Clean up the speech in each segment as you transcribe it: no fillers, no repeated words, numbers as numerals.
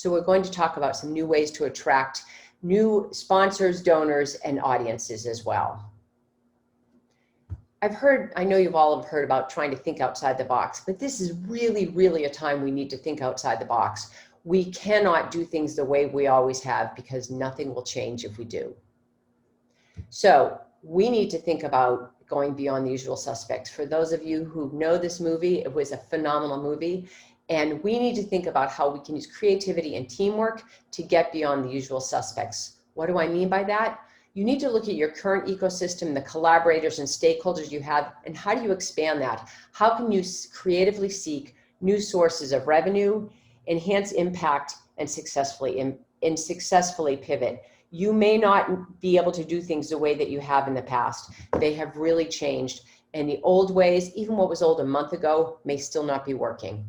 So we're going to talk about some new ways to attract new sponsors, donors, and audiences as well. I know you've all heard about trying to think outside the box, but this is really, really a time we need to think outside the box. We cannot do things the way we always have because nothing will change if we do. So we need to think about going beyond the usual suspects. For those of you who know this movie, it was a phenomenal movie. And we need to think about how we can use creativity and teamwork to get beyond the usual suspects. What do I mean by that? You need to look at your current ecosystem, the collaborators and stakeholders you have, and how do you expand that? How can you creatively seek new sources of revenue, enhance impact, and successfully pivot? You may not be able to do things the way that you have in the past. They have really changed, and the old ways, even what was old a month ago, may still not be working.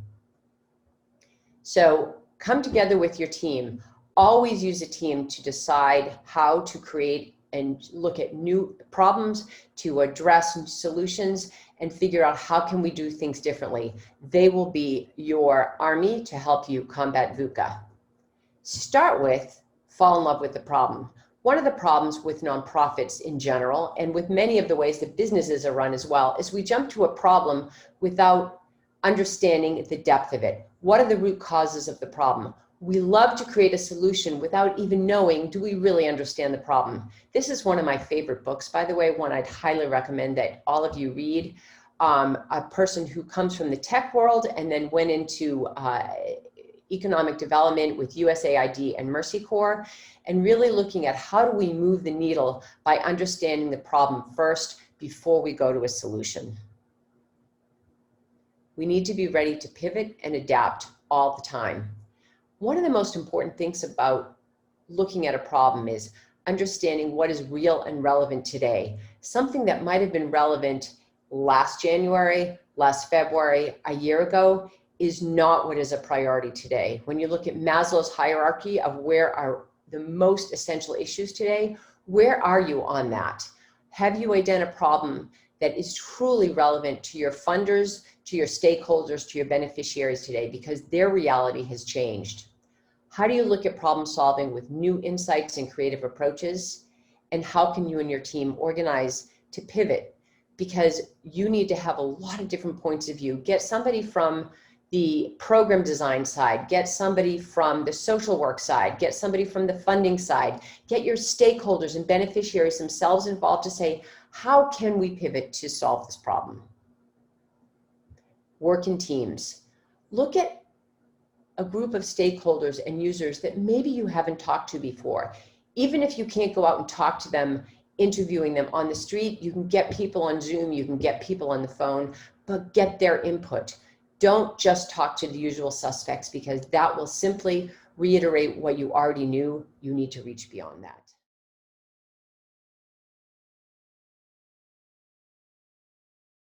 So come together with your team. Always use a team to decide how to create and look at new problems, to address solutions, and figure out how can we do things differently. They will be your army to help you combat VUCA. Start with fall in love with the problem. One of the problems with nonprofits in general, and with many of the ways that businesses are run as well, is we jump to a problem without understanding the depth of it. What are the root causes of the problem? We love to create a solution without even knowing, do we really understand the problem? This is one of my favorite books, by the way, one I'd highly recommend that all of you read. A person who comes from the tech world and then went into economic development with USAID and Mercy Corps, and really looking at how do we move the needle by understanding the problem first before we go to a solution. We need to be ready to pivot and adapt all the time. One of the most important things about looking at a problem is understanding what is real and relevant today. Something that might have been relevant last January, last February, a year ago, is not what is a priority today. When you look at Maslow's hierarchy of where are the most essential issues today, where are you on that? Have you identified a problem that is truly relevant to your funders, to your stakeholders, to your beneficiaries today, because their reality has changed? How do you look at problem solving with new insights and creative approaches? And how can you and your team organize to pivot? Because you need to have a lot of different points of view. Get somebody from the program design side, get somebody from the social work side, get somebody from the funding side, get your stakeholders and beneficiaries themselves involved to say, how can we pivot to solve this problem? Work in teams. Look at a group of stakeholders and users that maybe you haven't talked to before. Even if you can't go out and talk to them, interviewing them on the street, you can get people on Zoom, you can get people on the phone, but get their input. Don't just talk to the usual suspects, because that will simply reiterate what you already knew. You need to reach beyond that.